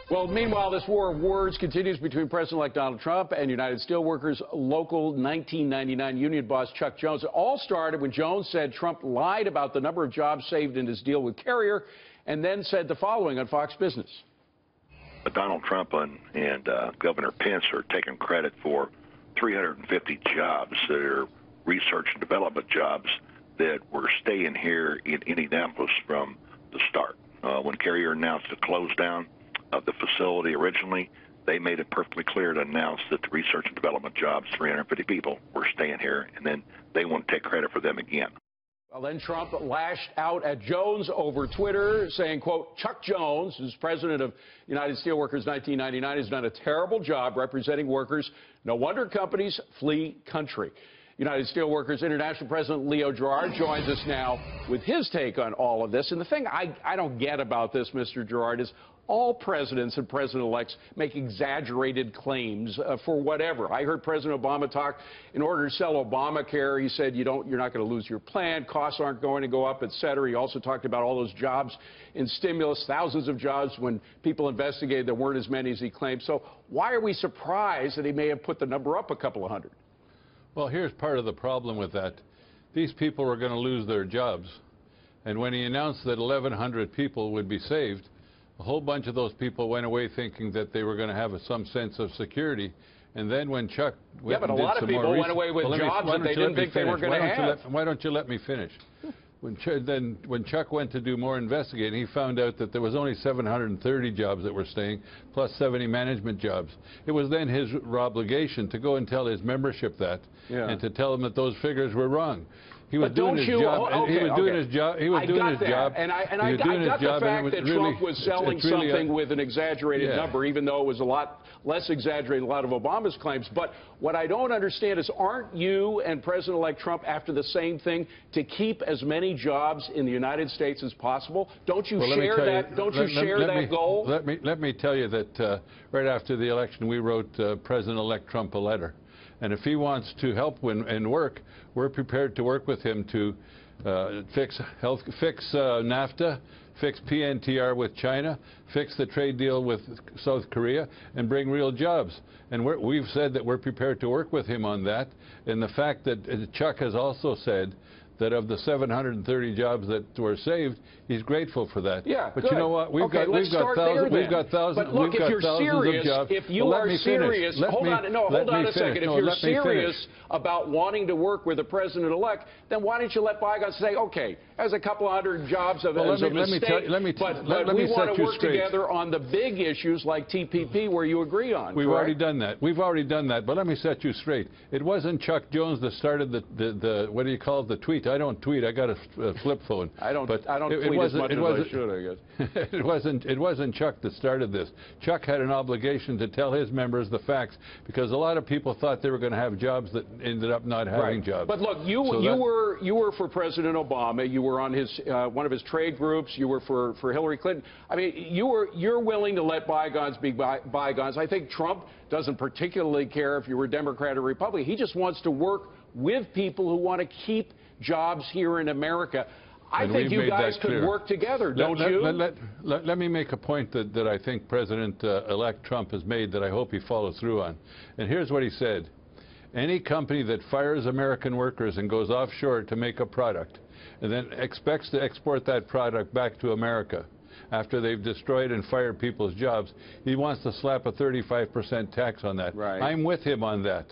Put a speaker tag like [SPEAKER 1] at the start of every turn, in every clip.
[SPEAKER 1] Well, meanwhile, this war of words continues between President-elect Donald Trump and United Steelworkers local 1999 union boss Chuck Jones. It all started when Jones said Trump lied about the number of jobs saved in his deal with Carrier, and then said the following on Fox Business.
[SPEAKER 2] Donald Trump and Governor Pence are taking credit for 350 jobs that are research and development jobs that were staying here in Indianapolis from the start. When Carrier announced the close down of the facility originally, they made it perfectly clear to announce that the research and development jobs, 350 people, were staying here, and then they won't take credit for them again.
[SPEAKER 1] Well, then Trump lashed out at Jones over Twitter, saying, quote, Chuck Jones, who's president of United Steelworkers 1999, has done a terrible job representing workers. No wonder companies flee country. United Steelworkers International President Leo Gerard joins us now with his take on all of this. And the thing I don't get about this, Mr. Gerard, is all presidents and president-elects make exaggerated claims for whatever. I heard President Obama talk, in order to sell Obamacare, he said you're not going to lose your plan, costs aren't going to go up, et cetera. He also talked about all those jobs in stimulus, thousands of jobs. When people investigated, there weren't as many as he claimed. So why are we surprised that he may have put the number up a couple of hundred?
[SPEAKER 3] Well, here's part of the problem with that. These people were going to lose their jobs. And when he announced that 1,100 people would be saved, a whole bunch of those people went away thinking that they were going to have some sense of security. And then when Chuck went
[SPEAKER 1] but a lot of people went away with jobs that they didn't think they were going to have.
[SPEAKER 3] Why don't you let me finish? When Chuck went to do more investigating, he found out that there was only 730 jobs that were staying, plus 70 management jobs. It was then his obligation to go and tell his membership that, and to tell them that those figures were wrong. He was doing his job. He was doing his job. He was doing his job.
[SPEAKER 1] And I got the fact that Trump was selling something with an exaggerated number, even though it was a lot less exaggerated than a lot of Obama's claims. But what I don't understand is, aren't you and President-elect Trump after the same thing, to keep as many jobs in the United States as possible? Don't you share that? Don't you share that goal?
[SPEAKER 3] Let me tell you that right after the election, we wrote President-elect Trump a letter. And if he wants to help and work, we're prepared to work with him to fix NAFTA, fix PNTR with China, fix the trade deal with South Korea, and bring real jobs. And we've said that we're prepared to work with him on that. And the fact that Chuck has also said that of the 730 jobs that were saved, he's grateful for that.
[SPEAKER 1] Yeah,
[SPEAKER 3] but
[SPEAKER 1] good.
[SPEAKER 3] You know what? We've got thousands.
[SPEAKER 1] But look, if you're serious,
[SPEAKER 3] of jobs.
[SPEAKER 1] if you are serious, hold on a second. If you're serious about wanting to work with the president-elect, then why don't you let bygones say, okay, there's a couple hundred jobs of a mistake, but we want to work together on the big issues like TPP, where you agree on.
[SPEAKER 3] We've already done that. We've already done that. But let me set you straight. It wasn't Chuck Jones that started the what do you call it, the tweet? I don't tweet. I got a flip phone.
[SPEAKER 1] I don't tweet as much as I should, I guess.
[SPEAKER 3] It wasn't Chuck that started this. Chuck had an obligation to tell his members the facts, because a lot of people thought they were going to have jobs that ended up not having jobs.
[SPEAKER 1] But look, you were for President Obama. You were on his one of his trade groups. You were for Hillary Clinton. I mean, you're willing to let bygones be bygones. I think Trump doesn't particularly care if you were Democrat or Republican. He just wants to work with people who want to keep jobs here in America. I think you guys could work together, don't you?
[SPEAKER 3] Let me make a point that I think President-elect Trump has made that I hope he follows through on. And here's what he said. Any company that fires American workers and goes offshore to make a product and then expects to export that product back to America after they've destroyed and fired people's jobs, he wants to slap a 35% tax on that.
[SPEAKER 1] Right.
[SPEAKER 3] I'm with him on that.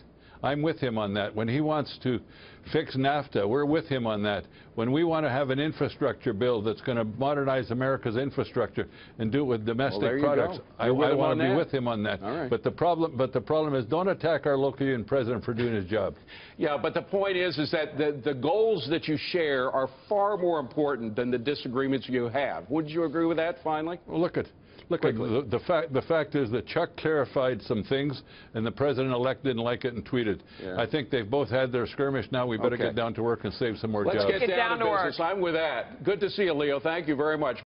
[SPEAKER 3] I'm with him on that. When he wants to fix NAFTA, we're with him on that. When we want to have an infrastructure bill that's going to modernize America's infrastructure and do it with domestic products, I want to be with him on that.
[SPEAKER 1] Right.
[SPEAKER 3] But the problem is, don't attack our local union president for doing his job.
[SPEAKER 1] Yeah, but the point is that the goals that you share are far more important than the disagreements you have. Would you agree with that, finally?
[SPEAKER 3] Well, look, the fact is that Chuck clarified some things, and the president-elect didn't like it and tweeted. Yeah. I think they've both had their skirmish. Now we better get down to work and save some more jobs.
[SPEAKER 1] Let's get down to business. I'm with that. Good to see you, Leo. Thank you very much.